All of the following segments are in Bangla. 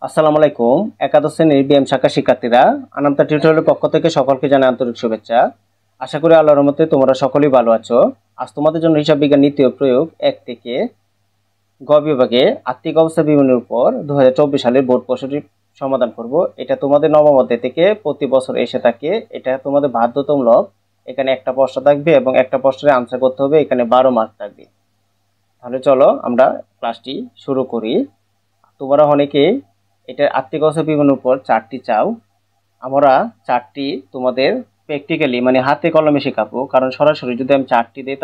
আসসালামু আলাইকুম। একাদশ শ্রেণীর বিএম শাখা শিক্ষার্থীরা, আনামতা টিউটোরিয়ালের পক্ষ থেকে সকলকে জানাই আন্তরিক শুভেচ্ছা। আশা করি আল্লাহর রহমতে তোমরা সকলেই ভালো আছো। আজ তোমাদের জন্য হিসাব বিজ্ঞান নীতি ও প্রয়োগ 1 থেকে গ বিভাগে আর্থিক অবস্থা বিবরণীর উপর 2024 সালের বোর্ড প্রশ্নটি সমাধান করব। এটা তোমাদের নবম অধ্যায় থেকে প্রতি বছর এসে থাকে। এটা তোমাদের বাধ্যতামূলক। এখানে একটা প্রশ্ন থাকবে এবং একটা প্রশ্নের আনসার করতে হবে। এখানে 12 মার্ক থাকবে। তাহলে চলো আমরা ক্লাসটি শুরু করি। তোমরা অনেকে এটা আর্থিক অবস্থা বিবরণীর উপর চার্টটি চাও। আমরা চার্টটি তোমাদের প্র্যাকটিক্যালি মানে হাতে কলমে শেখাবো, কারণ সরাসরি যদি আমি চার্টটি দিই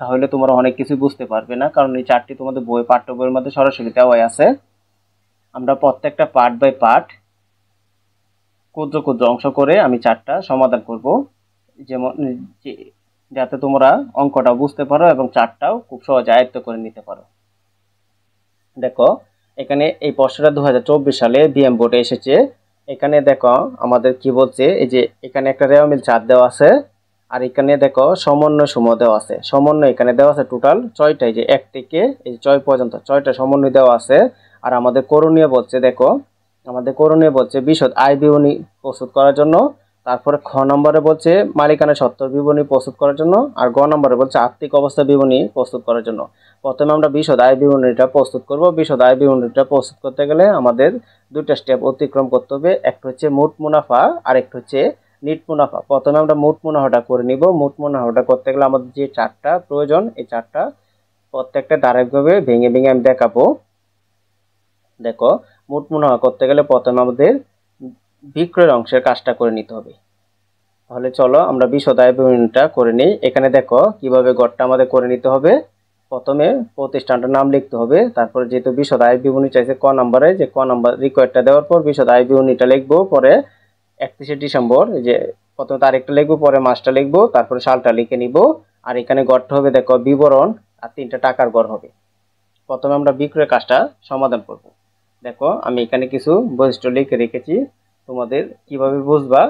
তাহলে তোমরা অনেক কিছু বুঝতে পারবে না, কারণ এই চার্টটি তোমাদের পাঠ্য বইয়ের মধ্যে সরাসরি দেওয়াই আছে। আমরা প্রত্যেকটা পার্ট বাই পার্ট ক্ষুদ্র ক্ষুদ্র অংশ করে আমি চার্টটা সমাধান করব, যেমন যাতে তোমরা অঙ্কটা বুঝতে পারো এবং চার্টটাও খুব সহজে আয়ত্ত করে নিতে পারো। দেখো এখানে এই প্রশ্নটা 2024 সালে বিএম বোর্ডে এসেছে। এখানে দেখো আমাদের কি বলছে, এই যে এখানে একটা রেওয়া মিল চার্ট দেওয়া আছে, আর এখানে দেখো সমন্বয় সমূহ দেওয়া আছে। সমন্বয় এখানে দেওয়া আছে টোটাল 6টা, এই যে 1 থেকে এই 6 পর্যন্ত 6টা সমন্বয় দেওয়া আছে। আর আমাদের করণীয় বলছে, দেখো আমাদের করণীয় বলছে বিশদ আয় বিবরণী প্রস্তুত করার জন্য। তারপরে খ নম্বরে বলছে মালিকানা সত্ত্বর বিবরণী প্রস্তুত করার জন্য, আর গ নম্বরে বলছে আর্থিক অবস্থা বিবরণী প্রস্তুত করার জন্য। প্রথমে আমরা বিশদ আয় বিবরণীটা প্রস্তুত করব। বিশদ আয় বিবরণীটা প্রস্তুত করতে গেলে আমাদের দুইটা স্টেপ অতিক্রম করতে হবে। একটা হচ্ছে মোট মুনাফা আর একটা হচ্ছে নিট মুনাফা। প্রথমে আমরা মোট মুনাফাটা করে নিব। মোট মুনাফাটা করতে গেলে আমাদের যে চারটা প্রয়োজন, এই চারটা প্রত্যেকটা ধারাবাহিকভাবে ভেঙে ভেঙে আমি দেখাবো। দেখো মোট মুনাফা করতে গেলে প্রথমে আমাদের বিক্রয়ের অংশের কাজটা করে নিতে হবে। তাহলে চলো আমরা বিশদ আয় বিবরণীটা করে নিই। এখানে দেখো কিভাবে গড়টা আমাদের করে নিতে হবে। প্রথমে প্রতিষ্ঠানটার নাম লিখতে হবে, তারপরে যেহেতু বিশদ আয় বিবরণী চাইছে ক নম্বরে, যে ক নম্বর রিকোয়ার্ডটা দেওয়ার পর বিশদ আয় বিবরণীটা লিখবো, পরে 31শে ডিসেম্বর যে প্রথমে তারিখটা লিখবো, পরে মাসটা লিখবো, তারপরে সালটা লিখে নিব। আর এখানে গড়টা হবে দেখো বিবরণ, আর 3টা টাকার গড় হবে। প্রথমে আমরা বিক্রয়ের কাজটা সমাধান করব। দেখো আমি এখানে কিছু বৈশিষ্ট্য লিখে রেখেছি, তোমাদের কিভাবে বুঝবা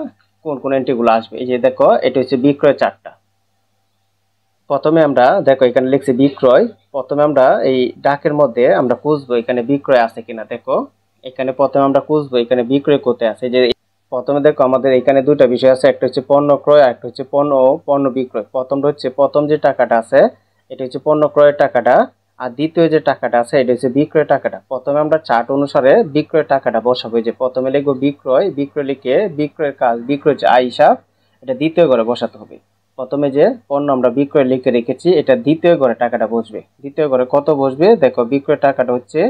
কোন কোন এন্ট্রিগুলো আসবে। এই যে দেখো এটা হচ্ছে বিক্রয় চার্টটা। প্রথমে আমরা দেখো এখানে লিখছি বিক্রয়। প্রথমে আমরা এই ডাকের মধ্যে আমরা খুঁজবো এখানে বিক্রয় আছে কিনা। দেখো এখানে প্রথমে আমরা খুঁজবো এখানে বিক্রয় কোথায় আছে। যে প্রথমে দেখো আমাদের এখানে দুইটা বিষয় আছে, একটা হচ্ছে পণ্য ক্রয় আর একটা হচ্ছে পণ্য বিক্রয়। প্রথম যে টাকাটা আছে এটা হচ্ছে পণ্য ক্রয়ের টাকাটা, আর দ্বিতীয় যে টাকাটা আছে এটা হচ্ছে বিক্রয় টাকাটা। প্রথমে আমরা চার্ট অনুসারে বিক্রয় টাকাটা বসাবো। যে প্রথমে লিখবো বিক্রয়, বিক্রয় লিখে বিক্রয়ের কাজ, বিক্রয় যে আয় হিসাব, এটা দ্বিতীয় ঘরে বসাতে হবে। প্রথমে যে পণ্য আমরা বিক্রয় লিখে রেখেছি এটা দ্বিতীয় ঘরে টাকাটা বসবে। দ্বিতীয় ঘরে কত বসবে, দেখো বিক্রয় টাকাটা হচ্ছে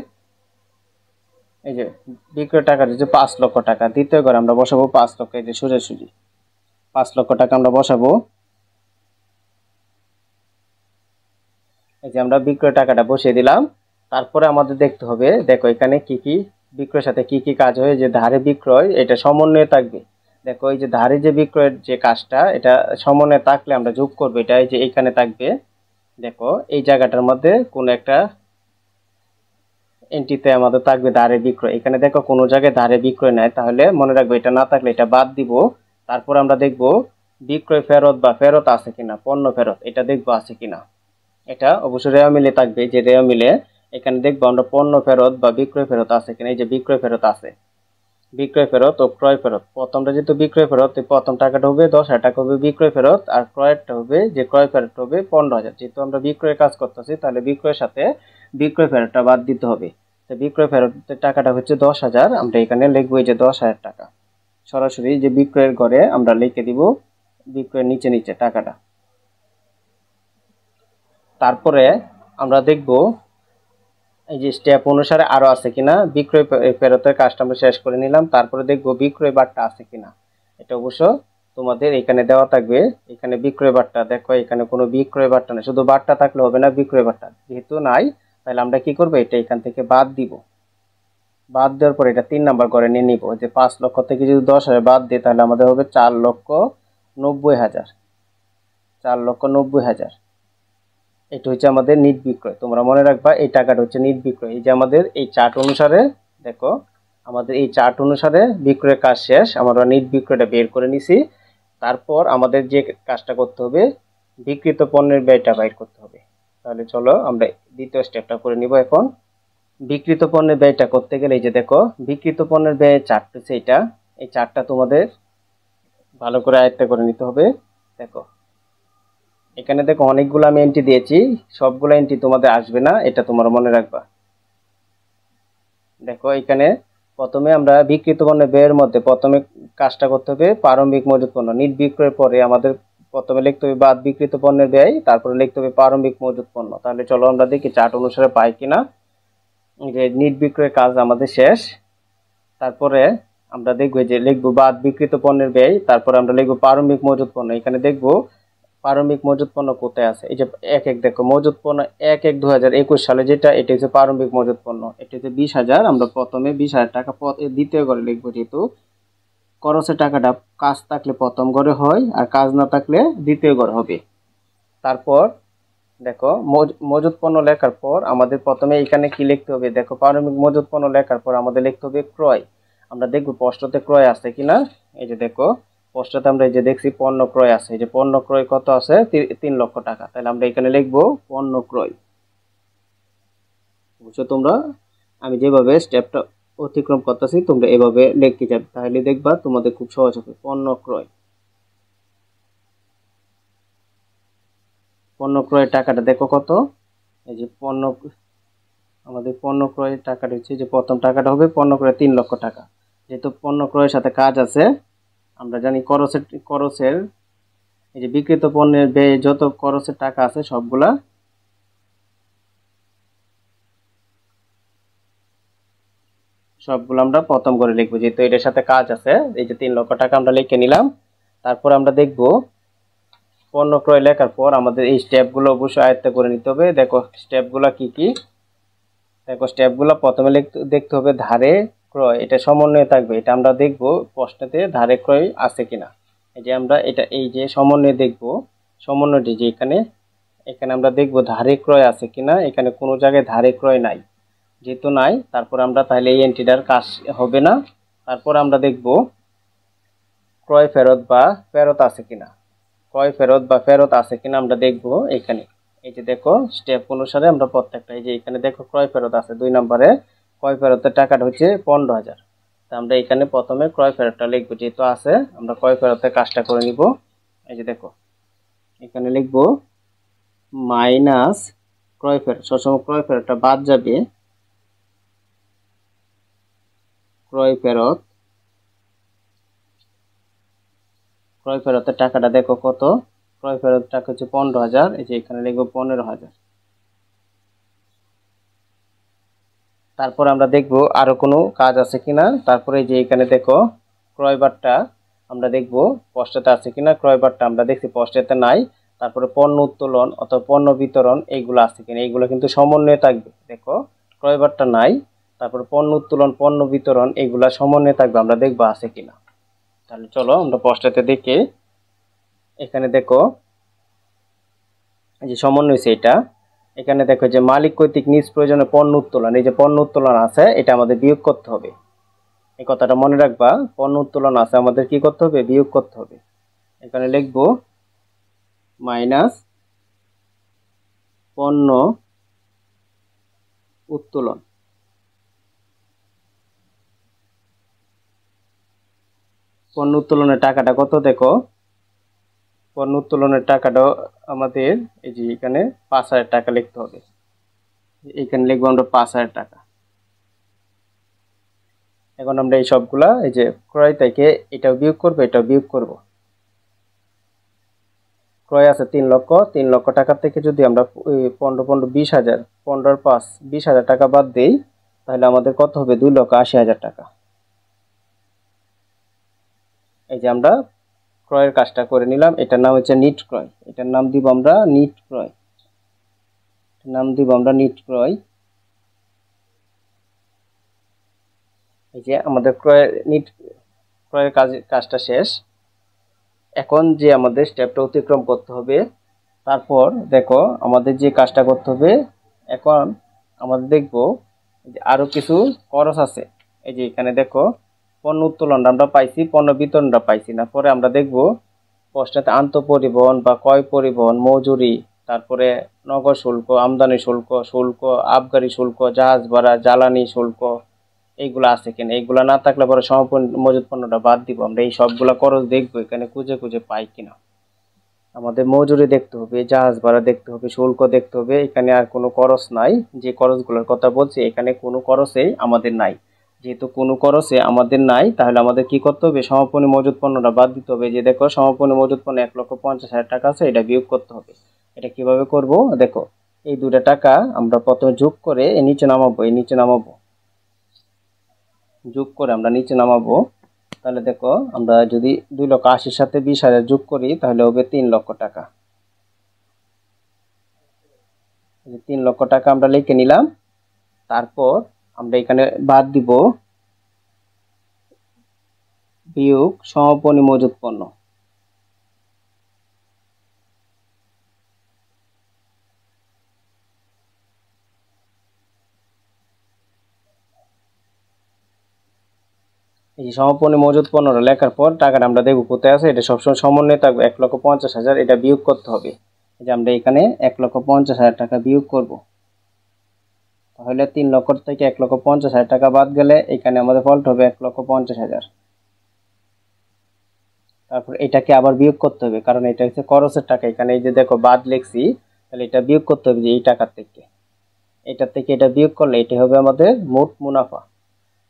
এই যে বিক্রয় টাকাটা হচ্ছে 5 লক্ষ টাকা। দ্বিতীয় ঘরে আমরা বসাবো 5 লক্ষ। এই যে সোজাসুজি 5 লক্ষ টাকা আমরা বসাবো। এই যে আমরা বিক্রয় টাকাটা বসিয়ে দিলাম। তারপরে আমাদের দেখতে হবে, দেখো এখানে কি কি বিক্রয়ের সাথে কি কি কাজ হয়। যে ধারে বিক্রয় এটা সমন্বয়ে থাকবে। দেখো এই যে ধারে যে বিক্রয়ের যে কাজটা এটা সমন্বয়ে থাকলে আমরা যোগ করবো, এটা এই যে এখানে থাকবে। দেখো এই জায়গাটার মধ্যে কোন একটা এন্ট্রিতে আমাদের থাকবে ধারে বিক্রয়। এখানে দেখো কোনো জায়গায় ধারে বিক্রয় নাই, তাহলে মনে রাখবো এটা না থাকলে এটা বাদ দিব। তারপর আমরা দেখব বিক্রয় ফেরত বা ফেরত আছে কিনা, পণ্য ফেরত এটা দেখবো আছে কিনা। এটা অবশ্যই রেওয়া মিলে থাকবে। যে রেওয়া মিলে এখানে দেখবো আমরা পণ্য ফেরত বা বিক্রয় ফেরত আছে কিনা। এই যে বিক্রয় ফেরত আছে। বিক্রয় ফেরত ও ক্রয় ফেরত, প্রথমটা যেহেতু বিক্রয় ফেরত, প্রথম টাকাটা হবে 10,000 টাকা হবে বিক্রয় ফেরত, আর ক্রয়টা হবে যে ক্রয় ফেরত হবে 15,000। যেহেতু আমরা বিক্রয়ের কাজ করতেছি তাহলে বিক্রয়ের সাথে বিক্রয় ফেরতটা বাদ দিতে হবে। তো বিক্রয় ফেরতের টাকাটা হচ্ছে 10,000, আমরা এখানে লিখবো এই যে 10,000 টাকা। সরাসরি যে বিক্রয়ের ঘরে আমরা লিখে দিব বিক্রয়ের নিচে নিচে টাকাটা। তারপরে আমরা দেখব এই যে স্টেপ অনুসারে আরো আছে কিনা। বিক্রয় ফেরতের কাজটা আমরা শেষ করে নিলাম। তারপরে দেখব বিক্রয় বারটা আছে কিনা। এটা অবশ্য তোমাদের এখানে দেওয়া থাকবে। এখানে বিক্রয় বারটা দেখো, এখানে কোনো বিক্রয় বারটা নেই, শুধু বারটা থাকলে হবে না, বিক্রয় বারটা যেহেতু নাই তাহলে আমরা কি করব, এটা এখান থেকে বাদ দিব। বাদ দেওয়ার পর এটা 3 নাম্বার করে নিয়ে নিব। যে 5 লক্ষ থেকে যদি 10,000 বাদ দিই তাহলে আমাদের হবে 4,90,000। 4,90,000 এটা হচ্ছে আমাদের নিট বিক্রয়। তোমরা মনে রাখবা এই টাকাটা হচ্ছে নিট বিক্রয়। এই যে আমাদের এই চার্ট অনুসারে দেখো, আমাদের এই চার্ট অনুসারে বিক্রয়ের কাজ শেষ, আমরা নিট বিক্রয়টা বের করে নিছি। তারপর আমাদের যে কাজটা করতে হবে, বিক্রিত পণ্যের ব্যয়টা বাইর করতে হবে। তাহলে চলো আমরা দ্বিতীয় স্টেপটা করে নিব এখন। বিক্রিত পণ্যের ব্যয়টা করতে গেলে এই যে দেখো বিক্রিত পণ্যের ব্যয় চার্ট হচ্ছে এটা। এই চার্টটা তোমাদের ভালো করে আয়ত্ত করে নিতে হবে। দেখো এখানে দেখো অনেকগুলো আমি এন্ট্রি দিয়েছি, সবগুলো এন্ট্রি তোমাদের আসবে না, এটা তোমরা মনে রাখবা। দেখো এখানে প্রথমে আমরা বিক্রিত পণ্যের ব্যয়ের মধ্যে প্রথমে কাজটা করতে হবে প্রারম্ভিক মজুত পণ্য। নিট বিক্রয়ের পরে আমাদের প্রথমে লিখতে হবে বাদ বিক্রিত পণ্যের ব্যয়, তারপরে লিখতে হবে প্রারম্ভিক মজুত পণ্য। তাহলে চলো আমরা দেখি চার্ট অনুসারে পাই কিনা। যে নিট বিক্রয়ের কাজ আমাদের শেষ, তারপরে আমরা দেখবো যে লিখবো বাদ বিক্রিত পণ্যের ব্যয়, তারপরে আমরা লিখবো প্রারম্ভিক মজুত পণ্য। এখানে দেখবো প্রারম্ভিক মজুত পণ্য কোথায় আছে, এই যে এক দেখো মজুত পণ্য 1/1/2021 সালে যেটা, এটা হচ্ছে প্রারম্ভিক মজুত পণ্য। এটা হচ্ছে 20,000। আমরা প্রথমে 20,000 টাকা দ্বিতীয় ঘরে লিখবো, যেহেতু খরচের টাকাটা কাজ থাকলে প্রথম ঘরে হয় আর কাজ না থাকলে দ্বিতীয় ঘরে হবে। তারপর দেখো মজুত পণ্য লেখার পর আমাদের প্রথমে এখানে কি লিখতে হবে, দেখো প্রারম্ভিক মজুত পণ্য লেখার পর আমাদের লিখতে হবে ক্রয়। আমরা দেখবো প্রশ্নতে ক্রয় আছে কিনা। এই যে দেখো প্রশ্নতে আমরা এই যে দেখছি পণ্য ক্রয় আছে, এই যে পণ্য ক্রয় কত আছে 3 লক্ষ টাকা। তাহলে আমরা এখানে লিখবো পণ্য ক্রয়। বুঝছো তোমরা, আমি যেভাবে স্টেপটা অতিক্রম করতেছি তোমরা এভাবে লিখতে যাবে, তাহলে দেখবা তোমাদের খুব সহজ হবে। পণ্য ক্রয়, পণ্য ক্রয়ের টাকাটা দেখো কত। এই যে আমাদের পণ্য ক্রয়ের টাকাটা হচ্ছে যে প্রথম টাকাটা হবে পণ্য ক্রয় 3 লক্ষ টাকা। যেহেতু পণ্য ক্রয়ের সাথে কাজ আছে, আমরা জানি খরচের এই যে বিক্রিত পণ্যের ব্যয় যত খরচের টাকা আছে সবগুলা আমরা প্রথম করে লিখবো, যেহেতু এটার সাথে কাজ আছে। এই যে 3 লক্ষ টাকা আমরা লিখে নিলাম। তারপর আমরা দেখবো পণ্য ক্রয় লেখার পর আমাদের এই স্টেপগুলো অবশ্যই আয়ত্ত করে নিতে হবে। দেখো স্টেপগুলো কি কি, দেখো স্টেপগুলো প্রথমে দেখতে হবে ধারে ক্রয়, এটা সমন্বয়ে থাকবে। এটা আমরা দেখবো প্রশ্নতে ধারে ক্রয় আছে কিনা। এই যে আমরা এটা এই যে সমন্বয়ে দেখবো, সমন্বয়টি যে এখানে আমরা দেখবো ধারে ক্রয় আছে কিনা। এখানে কোনো জায়গায় ধারে ক্রয় নাই, যেহেতু নাই তারপর আমরা তাহলে এই এন্ট্রিটার কাজ হবে না। তারপর আমরা দেখবো ক্রয় ফেরত বা ফেরত আছে কিনা, ক্রয় ফেরত বা ফেরত আছে কিনা আমরা দেখবো এখানে। এই যে দেখো স্টেপ অনুসারে আমরা প্রত্যেকটা, এই যে এখানে দেখো ক্রয় ফেরত আছে 2 নম্বরে, ক্রয় ফেরতের টাকাটা হচ্ছে 15,000। তা আমরা এখানে প্রথমে ক্রয় ফেরতটা লিখবো, যেহেতু আছে আমরা ক্রয় ফেরতের কাজটা করে নিব। এই যে দেখো এখানে লিখবো মাইনাস ক্রয় ফেরত, সবসময় ক্রয় ফেরতটা বাদ যাবে। ক্রয় ফেরতের টাকাটা দেখো কত, ক্রয় ফেরত টাকা হচ্ছে 15,000। এই যে এখানে লিখবো 15,000। তারপর আমরা দেখবো আরো কোনো কাজ আছে কিনা। তারপরে যে এখানে দেখো ক্রয়বারটা আমরা দেখবো পশ্চাতে আছে কিনা। ক্রয়বারটা আমরা দেখছি পশ্চাতে নাই। তারপরে পণ্য উত্তোলন অথবা পণ্য বিতরণ এইগুলো আছে কিনা, এইগুলো কিন্তু সমন্বয়ে থাকবে। দেখো ক্রয়বারটা নাই, তারপরে পণ্য উত্তোলন পণ্য বিতরণ এইগুলা সমন্বয়ে থাকবে, আমরা দেখবো আছে কিনা। তাহলে চলো আমরা পশ্চাতে দেখে, এখানে দেখো এই যে সমন্বয় হয়েছে এটা। এখানে দেখো যে মালিক কর্তৃক নিজ প্রয়োজনে পণ্য উত্তোলন, এই যে পণ্য উত্তোলন আছে এটা আমাদের বিয়োগ করতে হবে। এই কথাটা মনে রাখবা, পণ্য উত্তোলন আছে আমাদের কি করতে হবে, বিয়োগ করতে হবে। এখানে লিখবো মাইনাস পণ্য উত্তোলন। পণ্য উত্তোলনের টাকাটা কত দেখো, পণ্য উত্তোলনের টাকাটা আমাদের এই যে এখানে 5,000 টাকা লিখতে হবে। এখানে লিখবো আমরা 5,000 টাকা। এখন আমরা এই সবগুলা এই যে ক্রয় থেকে এটাও বিয়োগ করবো, এটাও বিয়োগ করব। ক্রয় আছে 3 লক্ষ, 3 লক্ষ টাকা থেকে যদি আমরা 15 20,000, 15 5 20,000 টাকা বাদ দেই, তাহলে আমাদের কত হবে 2,80,000 টাকা। এই যে আমরা ক্রয়ের কাজটা করে নিলাম। এটার নাম হচ্ছে নিট ক্রয়, এটার নাম দিব আমরা নিট ক্রয়, নিট ক্রয়। এই যে আমাদের ক্রয়ের কাজটা শেষ। এখন যে আমাদের স্টেপটা অতিক্রম করতে হবে, তারপর দেখো আমাদের যে কাজটা করতে হবে, এখন আমাদের দেখবো যে আরো কিছু খরচ আছে। এই যে এখানে দেখো পণ্য উত্তোলন আমরা পাইছি, পণ্য বিতরণটা পাইছি না। পরে আমরা দেখবো প্রশ্নতে আন্তঃপরিবহন বা ক্রয় পরিবহন, মজুরি তারপরে নগর শুল্ক, আমদানি শুল্ক, আবগারি শুল্ক, জাহাজ ভাড়া, জ্বালানি শুল্ক, এইগুলো আছে কিনা। এইগুলো না থাকলে পরে সমাপনী মজুত পণ্যটা বাদ দিব। আমরা এই সবগুলা খরচ দেখবো এখানে খুঁজে খুঁজে পাই কিনা। আমাদের মজুরি দেখতে হবে, জাহাজ ভাড়া দেখতে হবে, শুল্ক দেখতে হবে। এখানে আর কোনো খরচ নাই। যে খরচগুলোর কথা বলছি এখানে কোনো খরচেই আমাদের নাই। যেহেতু কোনো খরচে আমাদের নাই, তাহলে আমাদের কি করতে হবে, সমাপনী মজুত পণ্যটা বাদ দিতে হবে। যে দেখো সমাপনী মজুত পণ্য 1,50,000 টাকা আছে, এটা বিয়োগ করতে হবে। এটা কিভাবে করব, দেখো এই দুটা টাকা আমরা প্রথমে যোগ করে এই নিচে নামাবো, যোগ করে আমরা নিচে নামাবো। তাহলে দেখো আমরা যদি 2,80,000 সাথে 20,000 যোগ করি তাহলে হবে 3 লক্ষ টাকা। 3 লক্ষ টাকা আমরা লিখে নিলাম। তারপর আমরা এখানে বাদ দিব বিয়োগ সমাপনী মজুত পণ্য। এই সমাপনী মজুত পণ্যটা লেখার পর টাকাটা আমরা দেখব কোথায় আছে। এটা সবসময় সমন্বয় থাকবে 1,50,000, এটা বিয়োগ করতে হবে। এই যে আমরা এখানে 1,50,000 টাকা বিয়োগ করব। তাহলে 3 লক্ষ থেকে 1,50,000 টাকা বাদ গেলে এখানে আমাদের ফলটা হবে 1,50,000। তারপর এটাকে আবার বিয়োগ করতে হবে, কারণ এটা হচ্ছে খরচের টাকা। এখানে এই যে দেখো বাদ লিখছি, তাহলে এটা বিয়োগ করতে হবে যে এই টাকার থেকে। এটা বিয়োগ করলে এটা হবে আমাদের মোট মুনাফা।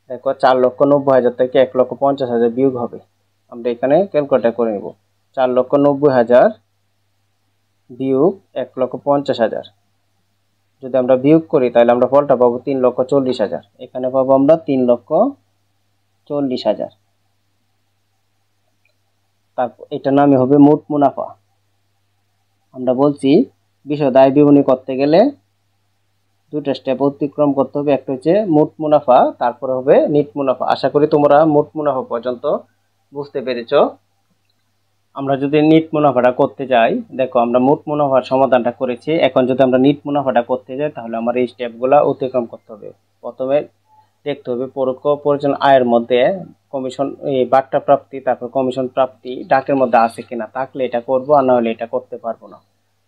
দেখো 4,90,000 থেকে 1,50,000 বিয়োগ হবে। আমরা এখানে ক্যালকুলেটর করে নেব। 4,90,000 বিয়োগ 1,50,000 যদি আমরা বিয়োগ করি তাহলে আমরা ফলটা পাবো 3,40,000। এখানে পাবো আমরা 3,40,000। তারপর এটা নামে হবে মোট মুনাফা। আমরা বলছি বিশদ আয় বিবরণী করতে গেলে দুটো স্টেপ অতিক্রম করতে হবে। একটা হচ্ছে মোট মুনাফা, তারপরে হবে নিট মুনাফা। আশা করি তোমরা মোট মুনাফা পর্যন্ত বুঝতে পেরেছো। আমরা যদি নিট মুনাফাটা করতে যাই, দেখো আমরা মোট মুনাফার সমাধানটা করেছি। এখন যদি আমরা নিট মুনাফাটা করতে যাই তাহলে আমার এই স্টেপগুলো অতিক্রম করতে হবে। প্রথমে দেখতে হবে পরোক্ষ পরিচালনা আয়ের মধ্যে কমিশন, এই বাট্টা প্রাপ্তি, তারপর কমিশন প্রাপ্তি ডাকের মধ্যে আছে কিনা। থাকলে এটা করবো, আর না হলে এটা করতে পারবো না।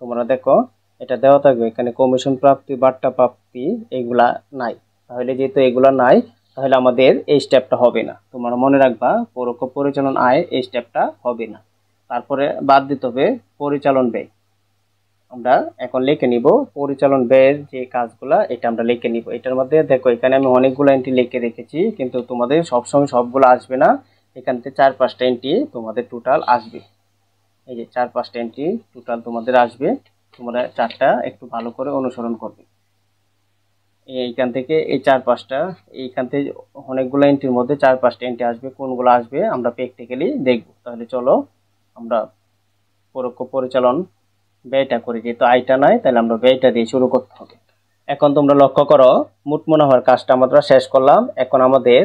তোমরা দেখো এটা দেওয়া থাকবে এখানে কমিশন প্রাপ্তি, বাট্টা প্রাপ্তি এগুলা নাই। তাহলে যেহেতু এগুলা নাই, তাহলে আমাদের এই স্টেপটা হবে না। তোমরা মনে রাখবা পরোক্ষ পরিচালনা আয় এই স্টেপটা হবে না। তারপরে বাদ দিতে হবে পরিচালন ব্যয়। আমরা এখন লিখে নিব পরিচালন ব্যয়ের যে কাজগুলা, এটা আমরা লিখে নিব। এটার মধ্যে দেখো এখানে আমি অনেকগুলো এন্ট্রি লিখে রেখেছি, কিন্তু তোমাদের সবসময় সবগুলো আসবে না। এখান থেকে 4-5টা এন্ট্রি তোমাদের টোটাল আসবে। এই যে 4-5টা এন্ট্রি টোটাল তোমাদের আসবে। তোমরা চারটা একটু ভালো করে অনুসরণ করবে। এইখান থেকে এই 4-5টা, এইখান থেকে অনেকগুলো এন্ট্রির মধ্যে 4-5টা এন্ট্রি আসবে। কোনগুলো আসবে আমরা প্র্যাকটিক্যালি দেখব। তাহলে চলো আমরা পরোক্ষ পরিচালন ব্যয়টা করি। যেহেতু আয়টা নাই, তাহলে আমরা ব্যয়টা দিয়ে শুরু করতে হবে। এখন তোমরা লক্ষ্য করো মোট মুনাফার কাজটা আমরা শেষ করলাম। এখন আমাদের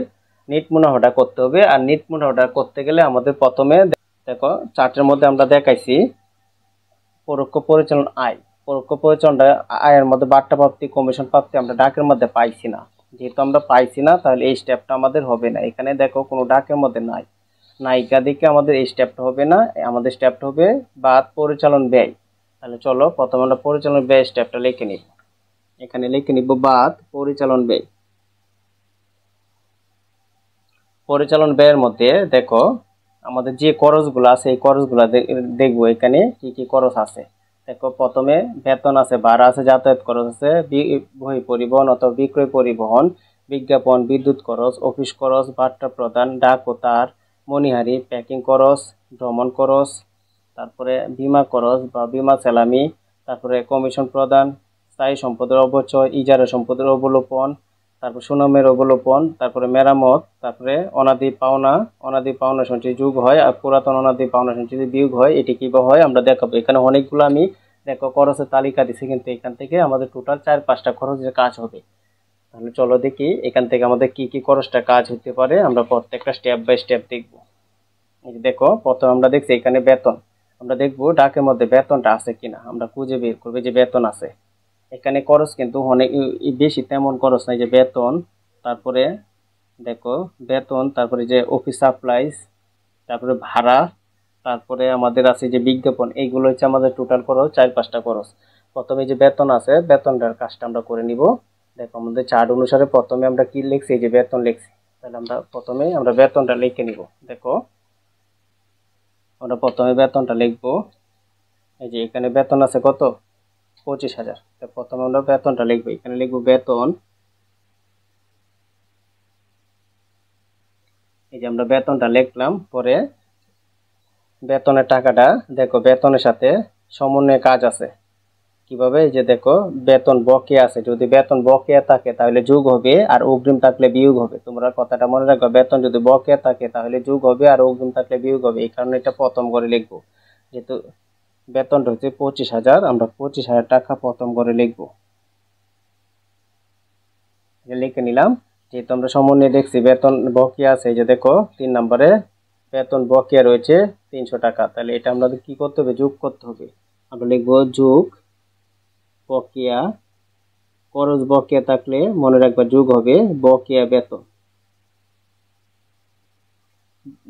নিট মুনাফাটা করতে হবে। আর নিট মুনাফাটা করতে গেলে আমাদের প্রথমে দেখো চার্টের মধ্যে আমরা দেখাইছি পরোক্ষ পরিচালন আয়। পরোক্ষ পরিচালনটা আয়ের মধ্যে বাট্টা প্রাপ্তি, কমিশন প্রাপ্তি আমরা ডাকের মধ্যে পাইছি না। যেহেতু আমরা পাইছি না, তাহলে এই স্টেপটা আমাদের হবে না। এখানে দেখো কোনো ডাকের মধ্যে নাই, নায়িকা দিকে আমাদের এই স্টেপটা হবে না। আমাদের স্টেপটা হবে বাদ পরিচালন ব্যয়। তাহলে চলো প্রথমে আমরা পরিচালন ব্যয় স্টেপটা লিখে নিব। এখানে লিখে নিব বাদ পরিচালন ব্যয়। পরিচালন ব্যয়ের মধ্যে দেখো আমাদের যে খরচগুলো আছে এই খরচগুলো দেখবো এখানে কি কি খরচ আছে। দেখো প্রথমে বেতন আছে, ভাড়া আছে, যাতায়াত খরচ আছে, বহি পরিবহন অথবা বিক্রয় পরিবহন, বিজ্ঞাপন, বিদ্যুৎ খরচ, অফিস খরচ, বার্তা প্রদান, ডাক ও তার, মণিহারি, প্যাকিং খরচ, ভ্রমণ খরচ, তারপরে বিমা খরচ বা বিমা চালামি, তারপরে কমিশন প্রদান, স্থায়ী সম্পদের অবচয়, ইজারা সম্পদের অবলোপন, তারপর সুনামের অবলোপন, তারপরে মেরামত, তারপরে অনাদি পাওনা সঞ্চয় যোগ হয় আর পুরাতন অনাদি পাওনা সঞ্চয় বিয়োগ হয়। এটি কিভাবে হয় আমরা দেখাবো। এখানে অনেকগুলো আমি দেখো খরচের তালিকা দিছি, কিন্তু এখান থেকে আমাদের টোটাল 4-5টা খরচের কাজ হবে। তাহলে চলো দেখি এখান থেকে আমাদের কি কি খরচটা কাজ হতে পারে। আমরা প্রত্যেকটা স্টেপ বাই স্টেপ দেখবো। এই যে দেখো প্রথমে আমরা দেখছি এখানে বেতন। আমরা দেখবো ডাকের মধ্যে বেতনটা আছে কিনা, আমরা খুঁজে বের করবো যে বেতন আছে। এখানে খরচ কিন্তু অনেক বেশি, তেমন খরচ নাই। যে বেতন, তারপরে দেখো বেতন, তারপরে যে অফিস সাপ্লাইজ, তারপরে ভাড়া, তারপরে আমাদের আছে যে বিজ্ঞাপন। এইগুলো হচ্ছে আমাদের টোটাল খরচ, 4-5টা খরচ। প্রথমে যে বেতন আছে বেতনটার কাজটা আমরা করে নিব। দেখো আমাদের চার্ট অনুসারে প্রথমে আমরা কি লিখছি, এই যে বেতন লিখছি, তাহলে আমরা প্রথমে আমরা বেতনটা লিখে নিব। দেখো আমরা প্রথমে বেতনটা লিখবো। এই যে এখানে বেতন আছে কত, 25,000। প্রথমে আমরা বেতনটা লিখবো, এখানে লিখবো বেতন। এই যে আমরা বেতনটা লিখলাম, পরে বেতনের টাকাটা দেখো বেতনের সাথে সমন্বয়ে কাজ আছে কিভাবে, এই যে দেখো বেতন বকেয়া আছে, যদি বেতন বকেয়া থাকে তাহলে যোগ হবে, আর অগ্রিম থাকলে বিয়োগ হবে। তোমরা কথাটা মনে রাখবে, বেতন যদি বকেয়া থাকে তাহলে যোগ হবে, আর অগ্রিম থাকলে বিয়োগ হবে। এই কারণে এটা প্রথম করে লিখবো, যেহেতু বেতনটা হচ্ছে 25,000, আমরা 25,000 টাকা প্রথম করে লিখবো। লিখে নিলাম। যেহেতু আমরা সমন্বয়ে দেখছি বেতন বকেয়া আছে, এই যে দেখো 3 নম্বরে বেতন বকেয়া রয়েছে 300 টাকা, তাহলে এটা আমাদের কি করতে হবে, যোগ করতে হবে। আমরা লিখবো যোগ বকেয়া, খরচ বকেয়া থাকলে মনে রাখবা যোগ হবে বকেয়া বেতন।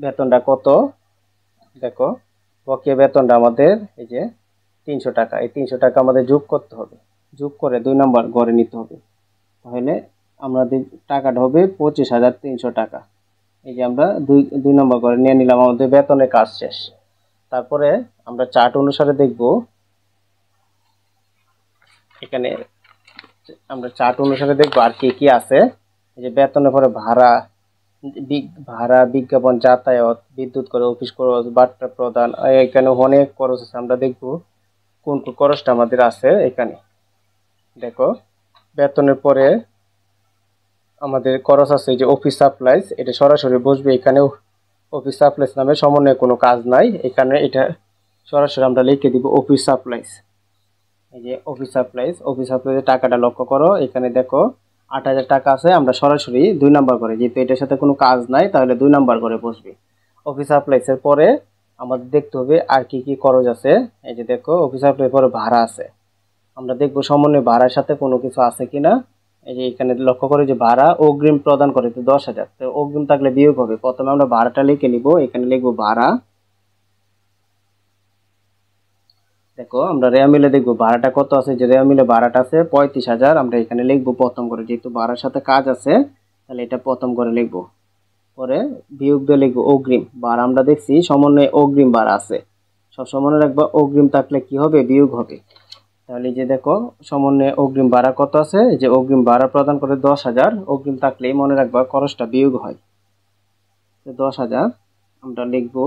বেতনটা কত, দেখো বকেয়া বেতনটা আমাদের এই যে 300 টাকা, এই 300 টাকা আমাদের যোগ করতে হবে, যোগ করে 2 নম্বর ঘরে নিতে হবে। তাহলে আমাদের টাকাটা হবে 25,300 টাকা। এই যে আমরা দুই নম্বর করে নিয়ে নিলাম, আমাদের বেতনের কাজ শেষ। তারপরে আমরা চার্ট অনুসারে দেখব, এখানে আমরা চার্ট অনুসারে দেখব আর কি কি আছে। এই যে বেতনের পরে ভাড়া, বিজ্ঞাপন, যাতায়াত, বিদ্যুৎ খরচ, অফিস খরচ, বার্তা প্রদান, এখানে অনেক খরচ আছে। আমরা দেখব কোন কোন খরচটা আমাদের আছে এখানে। দেখো বেতনের পরে আমাদের খরচ আছে, এই যে অফিস সাপ্লাইজ, এটা সরাসরি বসবে এখানে। অফিস সাপ্লাইজ নামে সমন্বয়ে কোনো কাজ নাই, এখানে এটা সরাসরি আমরা লিখে দিব অফিস সাপ্লাইজ। এই যে অফিস সাপ্লাইজের টাকাটা লক্ষ্য করো, এখানে দেখো 8,000 টাকা আছে, আমরা সরাসরি 2 নাম্বার করে, যেহেতু এটার সাথে কোনো কাজ নাই তাহলে 2 নাম্বার করে বসবে। অফিস সাপ্লাইজের পরে আমাদের দেখতে হবে আর কি কি খরচ আছে। এই যে দেখো অফিস সাপ্লাইজের পরে ভাড়া আছে, আমরা দেখবো সমন্বয়ে ভাড়ার সাথে কোনো কিছু আছে কিনা। এই যে এখানে লক্ষ্য করে যে ভাড়া অগ্রিম প্রদান করে 10,000, তো অগ্রিম থাকলে বিয়োগ হবে। প্রথমে আমরা ভাড়াটা লিখে নিব, এখানে লিখবো ভাড়া। দেখো আমরা রেয়া মিলে দেখবো ভাড়াটা কত আছে, যে রেয়া মিলে ভাড়াটা আছে 35,000, আমরা এখানে লিখবো প্রথম করে, যেহেতু ভাড়ার সাথে কাজ আছে তাহলে এটা প্রথম করে লিখবো। পরে বিয়োগ দিয়ে লিখবো অগ্রিম ভাড়া, আমরা দেখছি সমন্বয়ে অগ্রিম ভাড়া আছে, সব সমন্বয় রাখবো, অগ্রিম থাকলে কি হবে, বিয়োগ হবে। তাহলে এই যে দেখো সমন্বয়ে অগ্রিম ভাড়া কত আছে, এই যে অগ্রিম ভাড়া প্রদান করে 10,000, অগ্রিম থাকলেই মনে রাখবা খরচটা বিয়োগ হয়। 10,000 আমরা লিখবো,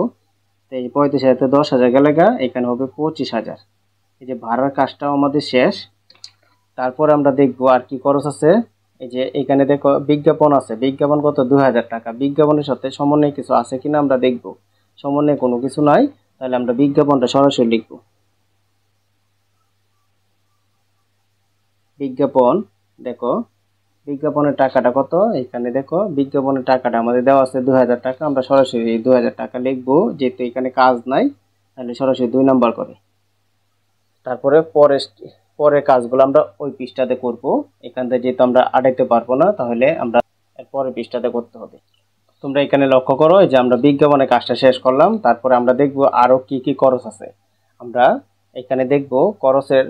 এই 35,000 10,000 গেলে এখানে হবে 25,000। এই যে ভাড়ার কাজটাও আমাদের শেষ। তারপরে আমরা দেখবো আর কি খরচ আছে। এই যে এখানে দেখো বিজ্ঞাপন আছে, বিজ্ঞাপন কত, 2,000 টাকা। বিজ্ঞাপনের সাথে সমন্বয়ে কিছু আছে কিনা আমরা দেখবো, সমন্বয়ে কোনো কিছু নাই, তাহলে আমরা বিজ্ঞাপনটা সরাসরি লিখবো। বিজ্ঞাপন, দেখো বিজ্ঞাপনের টাকাটা কত, এখানে দেখো বিজ্ঞাপনের টাকাটা আমাদের দেওয়া আছে 2,000 টাকা, আমরা সরাসরি 2,000 টাকা লিখবো, যেহেতু এখানে কাজ নাই তাহলে সরাসরি 2 নাম্বার করে। তারপরে পরের কাজগুলো আমরা ওই পৃষ্ঠাতে করব, এখান থেকে যেহেতু আমরা আড়াইতে পারবো না তাহলে আমরা পরের পৃষ্ঠাতে করতে হবে। তোমরা এখানে লক্ষ্য করো যে আমরা বিজ্ঞাপনের কাজটা শেষ করলাম, তারপরে আমরা দেখব আরো কি কি খরচ আছে। আমরা এখানে দেখব খরচের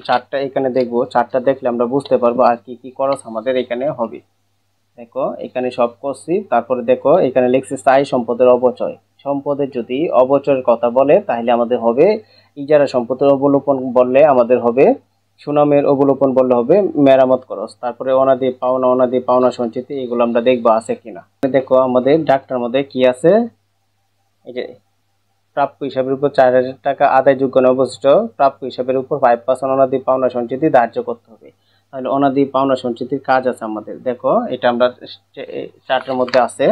চারটা, এখানে দেখব চারটা, দেখলে আমরা বুঝতে পারবো আর কি কি খরচ আমাদের এখানে হবে। দেখো এখানে সব করছি, তারপরে দেখো এখানে লিখছে স্থায়ী সম্পদের অপচয়। সম্পদের যদি অপচয়ের কথা বলে তাহলে আমাদের হবে ইজারা সম্পদের অবলোপন, বললে আমাদের হবে সুনামের অবলোপন, বললে হবে মেরামত খরচ। তারপরে অনাদি পাওনা সঞ্চিতি, এগুলো আমরা দেখবো আছে কিনা। দেখো আমাদের ডাক্তার মধ্যে কি আছে, এই যে প্রাপ্য হিসাবের উপর 4,000 টাকা আদায়যোগ্য অবশিষ্ট প্রাপ্য হিসাবের উপর 5% অনাদি পাওনা সঞ্চিতি ধার্য করতে হবে। তাহলে অনাদি পাওনা সঞ্চিতির কাজ আছে আমাদের, দেখো এটা আমরা চার্টের মধ্যে আছে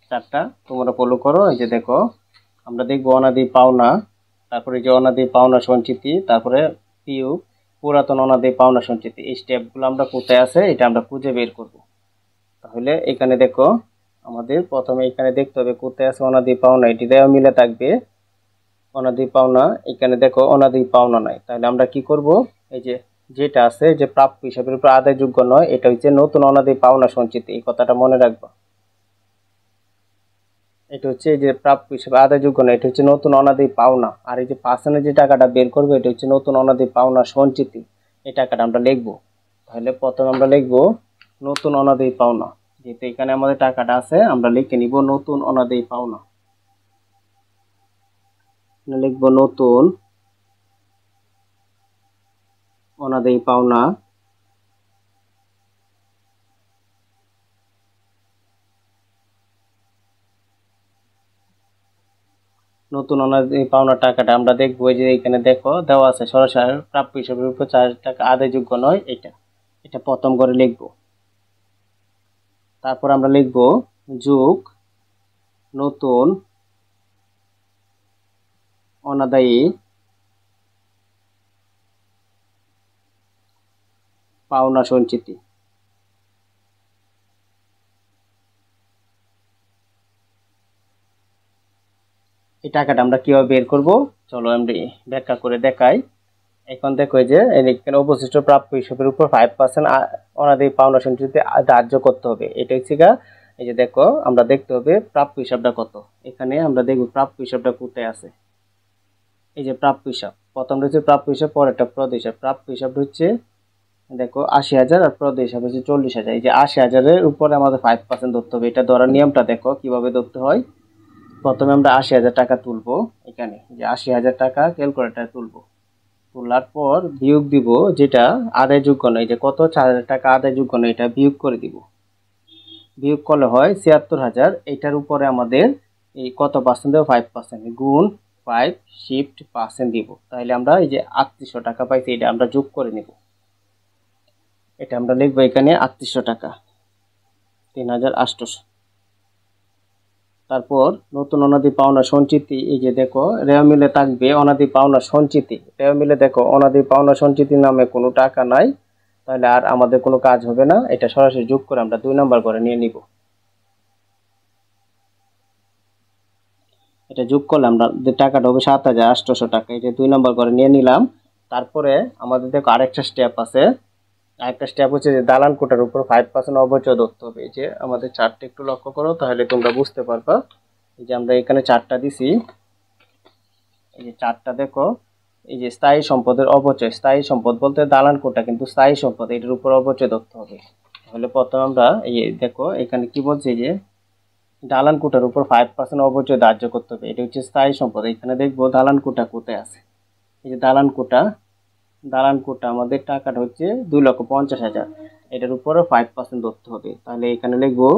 চারটা, তোমরা ফলো করো। এই যে দেখো আমরা দেখবো অনাদি পাওনা, তারপরে যে অনাদি পাওনা সঞ্চিতি, তারপরে পিউ পুরাতন অনাদি পাওনা সঞ্চিতি, এই স্টেপগুলো আমরা কোথায় আছে এটা আমরা খুঁজে বের করব। তাহলে এখানে দেখো আমাদের প্রথমে এখানে দেখতে হবে কোথায় আছে অনাদি পাওনা, এটি দেওয়া মিলে থাকবে অনাদি পাওনা। এখানে দেখো অনাদি পাওনা নাই, তাহলে আমরা কি করব, এই যে যেটা আছে যে প্রাপ্য হিসাবের উপর আদায়যোগ্য নয়, এটা হচ্ছে নতুন অনাদি পাওনা সঞ্চিতি, এই কথাটা মনে রাখবা। এটা হচ্ছে এই যে প্রাপ্য হিসেবে আদায়যোগ্য না, এটা হচ্ছে নতুন অনাদায়ী পাওনা। আর এই যে পার্সেন্টের যে টাকাটা বের করবো এটা হচ্ছে নতুন অনাদায়ী পাওনা সঞ্চিতি, এই টাকাটা আমরা লিখবো। তাহলে প্রথমে আমরা লিখবো নতুন অনাদায়ী পাওনা, যেহেতু এখানে আমাদের টাকাটা আছে আমরা লিখে নিব নতুন অনাদায়ী পাওনা। লিখবো নতুন অনাদায়ী পাওনা। নতুন অনাদায়ী পাওনা টাকাটা আমরা দেখবো যে এখানে দেখো দেওয়া আছে সরাসরি প্রাপ্য হিসাবের উপর 4 টাকা আদায়যোগ্য নয়, এটা এটা প্রথম করে লিখবো। তারপর আমরা লিখবো যোগ নতুন অনাদায়ী পাওনা সঞ্চিতি। এই টাকাটা আমরা কিভাবে বের করব, চলো আমরা ব্যাখ্যা করে দেখাই। এখন দেখো যে এখানে অবশিষ্ট প্রাপ্য হিসাবের উপর 5% অনাদায়ী পাওনা সঞ্চিতি ধার্য করতে হবে। এটা হচ্ছে এই যে দেখো আমরা দেখতে হবে প্রাপ্য হিসাবটা কত। এখানে আমরা দেখব প্রাপ্য হিসাবটা কোথায় আছে। এই যে প্রাপ্য হিসাব, প্রথমটা হচ্ছে প্রাপ্য হিসাব, পরেরটা প্রদ হিসাব। প্রাপ্য হিসাবটা হচ্ছে দেখো 80,000 আর প্রদ হিসাব হচ্ছে 40,000। এই যে 80,000-এর উপরে আমাদের 5% ধরতে হবে। এটা ধরার নিয়মটা দেখো কিভাবে ধরতে হয়। প্রথমে আমরা 80,000 টাকা তুলবো, এখানে যে 80,000 টাকা ক্যালকুলেটারে তুলবো। তোলার পর বিয়োগ দিব যেটা আদায়যোগ্য নয়, যে কত 4,000 টাকা আদায়যোগ্য নয়, এটা বিয়োগ করে দিব। বিয়োগ করলে হয় 76,000। এটার উপরে আমাদের এই কত পার্সেন্ট দেবো, 5% গুণ 5 শিফট পার্সেন্ট দিব। তাহলে আমরা এই যে 3800 টাকা পাইছি, এটা আমরা যোগ করে নিব। এটা আমরা লিখবো এখানে 3800 টাকা, 3800। তারপর নতুন অনাদি পাওনা সঞ্চিতি, এই যে দেখো রেওয়া মিলে থাকবে অনাদি পাওনা সঞ্চিতি। রেওয়া মিলে দেখো অনাদি পাওনা সঞ্চিতি নামে কোনো টাকা নাই, তাহলে আর আমাদের কোনো কাজ হবে না। এটা সরাসরি যোগ করে আমরা 2 নাম্বার করে নিয়ে নিব। এটা যোগ করলে আমরা টাকাটা হবে 7,800 টাকা, এটা 2 নাম্বার করে নিয়ে নিলাম। তারপরে আমাদের দেখো আরেকটা স্টেপ আছে। আরেকটা স্টেপ হচ্ছে যে দালান কোটার উপর 5% অবচয় ধরতে হবে। এই যে আমাদের চার্টটা একটু লক্ষ্য করো, তাহলে তোমরা বুঝতে পারবা। এই যে আমরা এখানে চার্টটা দিছি, এই যে চার্টটা দেখো, এই যে স্থায়ী সম্পদের অবচয়, স্থায়ী সম্পদ বলতে দালান কোটা কিন্তু স্থায়ী সম্পদ, এটার উপর অবচয় ধরতে হবে। তাহলে প্রথমে আমরা এই দেখো এখানে কি বলছে যে দালান কোটার উপর 5% অবচয় ধার্য করতে হবে। এটা হচ্ছে স্থায়ী সম্পদ। এখানে দেখবো দালান কোটা কোথায় আছে। এই যে দালান কোটা, দালান কোটা আমাদের টাকাটা হচ্ছে 2,50,000, এটার উপরে 5% ধরতে হবে। তাহলে এখানে লিখবো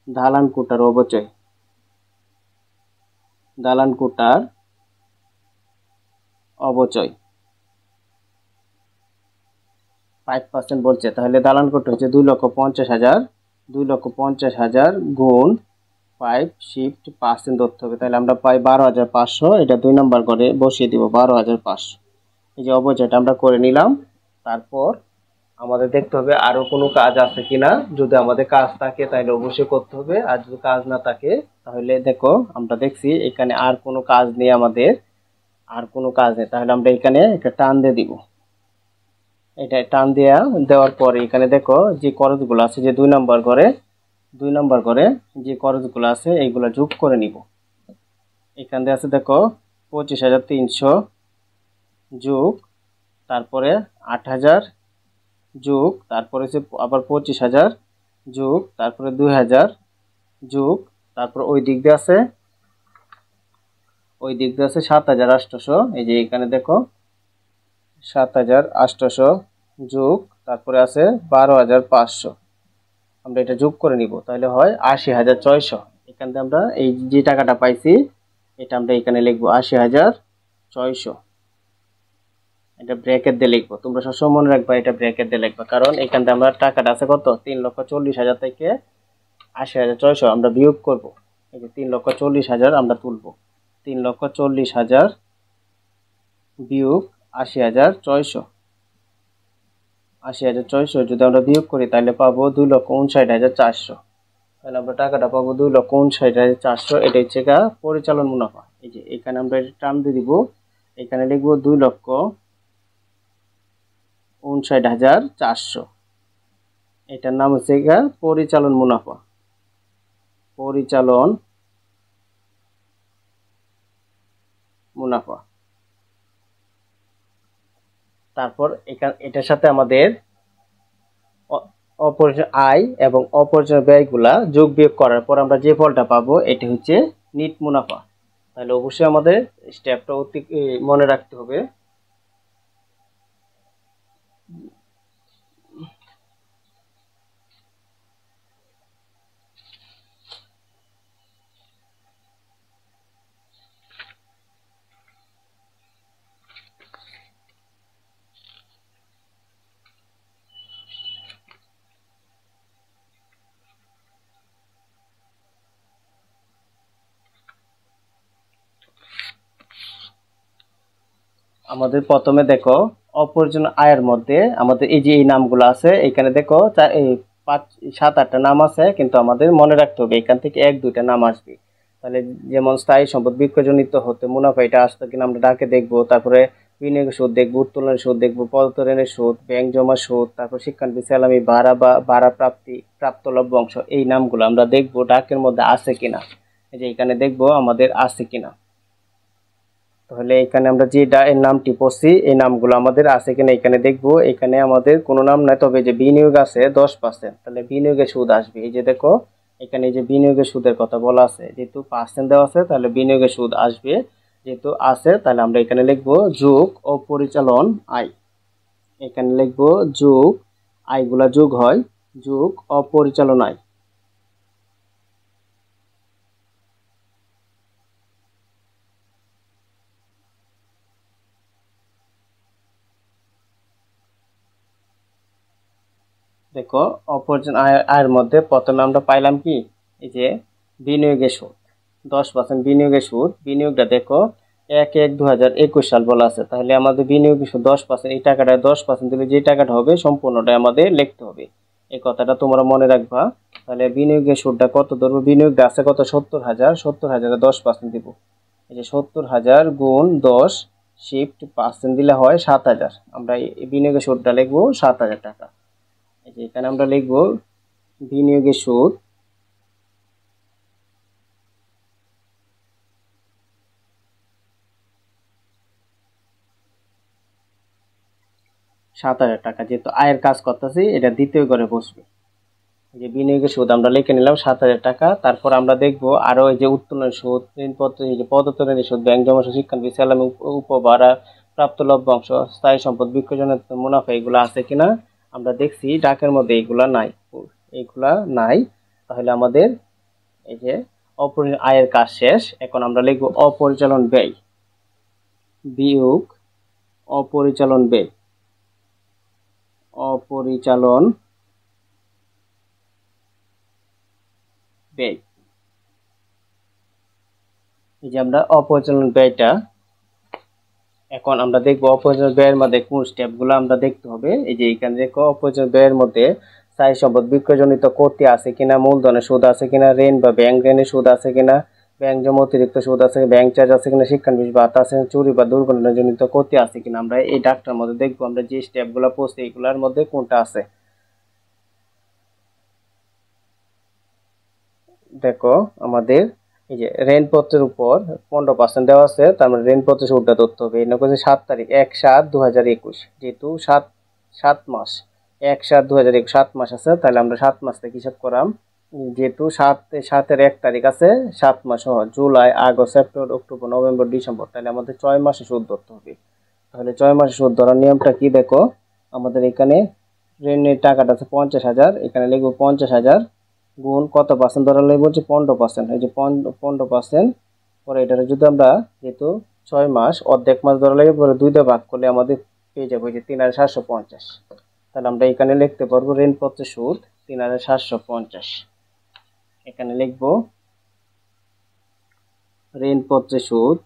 দালান কোটার অবচয়, দালান কোটার অবচয় 5% বলছে। তাহলে দালান কোটা হচ্ছে 2,50,000, 2,50,000 গুণ 5 শিফট পার্সেন্ট ধরতে হবে। তাহলে আমরা পাই 12,500, এটা 2 নাম্বার করে বসিয়ে দিব 12,500। এই যে অবচয়টা আমরা করে নিলাম। তারপর আমাদের দেখতে হবে আরো কোনো কাজ আছে কিনা। যদি আমাদের কাজ থাকে তাহলে অবশ্যই করতে হবে, আর যদি কাজ না থাকে তাহলে দেখো আমরা দেখছি এখানে আর কোনো কাজ নেই, আমাদের আর কোনো কাজ নেই। তাহলে আমরা এখানে একটা টান দিয়ে দিব। এটা টান দেওয়ার পরে এখানে দেখো যে খরচগুলো আছে, যে 2 নাম্বার করে, 2 নাম্বার করে যে খরচগুলো আছে এইগুলো যোগ করে নিব। এখান দিয়ে আছে দেখো 25,300 যোগ, তারপরে 8,000 যোগ, তারপরে হচ্ছে আবার 25,000 যোগ, তারপরে 2,000 যোগ, তারপর ওই দিক দিয়ে আছে, ওই দিক দিয়ে আছে 7,800। এই যে এখানে দেখো 7,800 যোগ, তারপরে আছে 12,500। আমরা এটা যোগ করে নিব, তাহলে হয় 80,600। এখান থেকে আমরা এই যে টাকাটা পাইছি এটা আমরা এখানে লিখবো 80,600। এটা ব্র্যাকেট দিয়ে লিখবো, তোমরা সবসময় মনে রাখবা এটা ব্র্যাকেট দিয়ে লিখবা, কারণ এখান থেকে আমরা টাকাটা আছে কত 3,40,000 থেকে 80,600 আমরা বিয়োগ করব। এই যে 3,40,000 আমরা তুলবো, 3,40,000 বিয়োগ 80,600। 80,600 যদি আমরা বিয়োগ করি তাহলে পাবো 2,59,400। তাহলে আমরা টাকাটা পাবো 2,59,400। এটা হচ্ছে পরিচালন মুনাফা। এই যে এখানে আমরা টার্ম দিয়ে দিব, এখানে লিখবো 2,59,400। এটার নাম হচ্ছে পরিচালন মুনাফা, পরিচালন মুনাফা। তারপর এটার সাথে আমাদের অপরিচালন আয় এবং অপরিচালন ব্যয়গুলা যোগ বিয়োগ করার পর আমরা যে ফলটা পাবো এটা হচ্ছে নিট মুনাফা। তাহলে অবশ্যই আমাদের স্টেপটা অতি মনে রাখতে হবে। আমাদের প্রথমে দেখো অপরিচালন আয়ের মধ্যে আমাদের এই যে এই নামগুলো আছে, এখানে দেখো এই 5 7 8টা নাম আছে, কিন্তু আমাদের মনে রাখতে হবে এখান থেকে 1 2টা নাম আসবে। তাহলে যেমন স্থায়ী সম্পদ বিক্রয়জনিত হতে মুনাফা, এটা আসতো কিনা আমরা ডাকে দেখবো। তারপরে বিনিয়োগের সুদ দেখবো, উত্তোলনের সুদ দেখবো, পদত্ত ঋণের সুদ, ব্যাংক জমা সুদ, তারপর শিক্ষানবী স্যালামি, ভাড়া বা ভাড়া প্রাপ্তি, প্রাপ্ত লভ্যাংশ, এই নামগুলো আমরা দেখবো ডাকের মধ্যে আছে কিনা। এই যে এখানে দেখবো আমাদের আছে কিনা। তাহলে এখানে আমরা যে এর নামটি পড়ছি এই নামগুলো আমাদের আছে কিনা এখানে দেখবো। এখানে আমাদের কোনো নাম নাই, তবে যে বিনিয়োগ আছে 10%, তাহলে বিনিয়োগের সুদ আসবে। এই যে দেখো এখানে এই যে বিনিয়োগের সুদের কথা বলা আছে, যেহেতু পার্সেন্ট দেওয়া আছে তাহলে বিনিয়োগের সুদ আসবে। যেহেতু আছে তাহলে আমরা এখানে লিখবো যোগ অপরিচালন আয়। এখানে লিখবো যোগ, আয়গুলা যোগ হয়, যোগ অপরিচালন আয়। দেখো অপরজন আয়ের মধ্যে প্রথমে আমরা পাইলাম কি, এই যে বিনিয়োগের সুদ 10% বিনিয়োগের সুদ। বিনিয়োগটা দেখো 1/1/2021 সাল বলা আছে, তাহলে আমাদের বিনিয়োগের সুদ 10%। এই টাকাটা 10% দিলে যে টাকাটা হবে সম্পূর্ণটা আমাদের লিখতে হবে। এই কথাটা তোমরা মনে রাখবা। তাহলে বিনিয়োগের সুদটা কত ধরবো, বিনিয়োগটা আছে কত 70,000, 70,000 10% দিব। এই যে 70,000 গুণ 10 শিফট পার্সেন্ট দিলে হয় 7,000। আমরা এই বিনিয়োগের সুদটা লিখবো 7,000 টাকা। এই যে এখানে আমরা লিখব বিনিয়োগের সুদ 7,000 টাকা। যেহেতু আয়ের কাজ করতেছি এটা দ্বিতীয় ঘরে বসবে। এই যে বিনিয়োগের সুদ আমরা লিখে নিলাম 7,000 টাকা। তারপর আমরা দেখব আরো এই যে উত্তোলনের সুদ, ঋণপত্র, এই যে পদত্ত ঋণের সুদ, ব্যাংক জমা সুদ, শিক্ষানবী স্যালামি, উপভাড়া, প্রাপ্ত লভ্যাংশ, স্থায়ী সম্পদ বিক্রয়জনিত মুনাফা, এগুলো আছে কিনা আমরা দেখছি ডাকের মধ্যে এগুলা নাই, এগুলা নাই। তাহলে আমাদের এই যে আয়ের কাজ শেষ। এখন আমরা লিখব অপরিচালন ব্যয় বিয়োগ অপরিচালন ব্যয়। অপরিচালন ব্যয়, এই যে আমরা অপরিচালন ব্যয়টা এখন আমরা দেখবো অপরিচালন ব্যয়ের মধ্যে কোন স্টেপগুলো আমরা দেখতে হবে। এই যে এখানে দেখো অপরিচালন ব্যয়ের মধ্যে স্থায়ী সম্পদ বিক্রয়জনিত ক্ষতি আছে কিনা, মূলধনের সুদ আছে কিনা, ঋণ বা ব্যাংক ঋণের সুদ আছে কিনা, ব্যাংক জমা অতিরিক্ত সুদ আছে, ব্যাংক চার্জ আছে কিনা, শিক্ষানবিশ ভাতা আছে, চুরি বা দুর্ঘটনাজনিত ক্ষতি আছে কিনা, আমরা এই ডাকটার মধ্যে দেখবো আমরা যে স্টেপগুলো পড়ছি এগুলোর মধ্যে কোনটা আছে। দেখো আমাদের এই যে ঋণপত্রের উপর 15% দেওয়া আছে, তার মানে ঋণপত্রের সুদটা ধরতে হবে। এটা হচ্ছে 7 তারিখ 1/7/2021, যেহেতু 7 মাস 1/7/2021 7 মাস আছে, তাহলে আমরা 7 মাস থেকে হিসাব করাম। যেহেতু 7-7-এর 1 তারিখ আছে, 7 মাস হয় July, August, September, October, November, December, তাহলে আমাদের 6 মাসে সুদ ধরতে হবে। তাহলে 6 মাসে সুদ ধরার নিয়মটা কি দেখো, আমাদের এখানে ঋণের টাকাটা আছে 50,000, এখানে লিখবো 50,000 গুণ কত পার্সেন্ট ধরা লাগবে বলছে 15%। এই যে 15% পরে এটা যদি আমরা, যেহেতু 6 মাস অর্ধেক মাস ধরা লাগবে, পরে 2 দিয়ে ভাগ করলে আমাদের পেয়ে যাবো যে 3,750। তাহলে আমরা এখানে লিখতে পারবো ঋণপত্রের সুদ 3,750। এখানে লিখবো ঋণপত্রের সুদ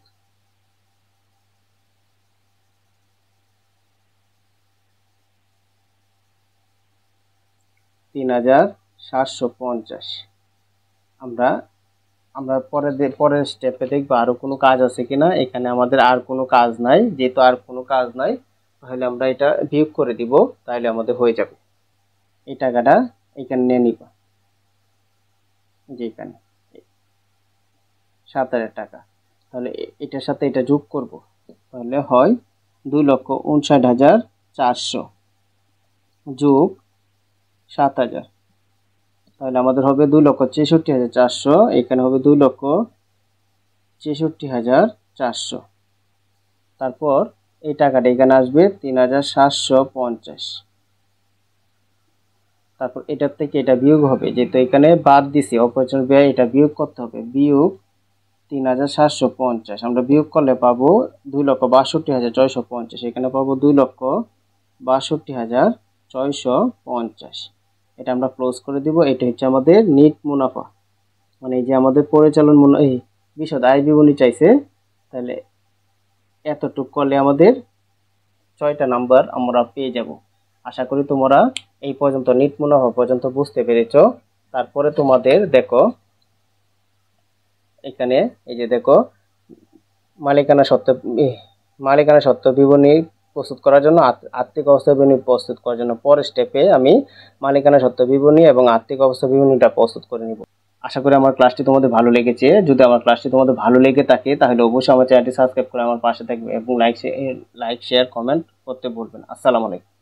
3,750। আমরা আমরা পরের স্টেপে দেখবো আরো কোনো কাজ আছে কিনা। এখানে আমাদের আর কোনো কাজ নাই, যেহেতু আর কোনো কাজ নাই তাহলে আমরা এটা বিয়োগ করে দিব, তাহলে আমাদের হয়ে যাবে। এই টাকাটা এখানে নিয়ে নিবা, যে এখানে 7,000 টাকা। তাহলে এটার সাথে এটা যোগ করব, তাহলে হয় 2,59,400 যোগ 7,000, তাহলে আমাদের হবে 2,63,400, এখানে হবে 2,63,400। তারপর এই টাকাটা এখানে আসবে 3,750। তারপর এটার থেকে এটা বিয়োগ হবে, যেহেতু এখানে বাদ দিছি অপরিচালন ব্যয়, এটা বিয়োগ করতে হবে, বিয়োগ 3,750। আমরা বিয়োগ করলে পাবো 2,62,650, এখানে পাবো 2,62,650। এটা আমরা ক্লোজ করে দিব। এটা হচ্ছে আমাদের নিট মুনাফা, মানে এই যে আমাদের পরিচালন এই বিশদ আয় বিবরণী চাইছে, তাহলে এতটুক করলে আমাদের 6টা নাম্বার আমরা পেয়ে যাব। আশা করি তোমরা এই পর্যন্ত নিট মুনাফা পর্যন্ত বুঝতে পেরেছো। তারপরে তোমাদের দেখো এখানে এই যে দেখো মালিকানা সত্ত্ব বিবরণী প্রস্তুত করার জন্য, আর্থিক অবস্থা বিবরণী প্রস্তুত করার জন্য পরের স্টেপে আমি মালিকানা সত্ত্ব বিবরণী এবং আর্থিক অবস্থা বিবরণীটা প্রস্তুত করে নিব। আশা করি আমার ক্লাসটি তোমাদের ভালো লেগেছে। যদি আমার ক্লাসটি তোমাদের ভালো লেগে থাকে তাহলে অবশ্যই আমার চ্যানেলটি সাবস্ক্রাইব করে আমার পাশে থাকবে এবং লাইক শেয়ার কমেন্ট করতে ভুলবেন। আসসালামু আলাইকুম।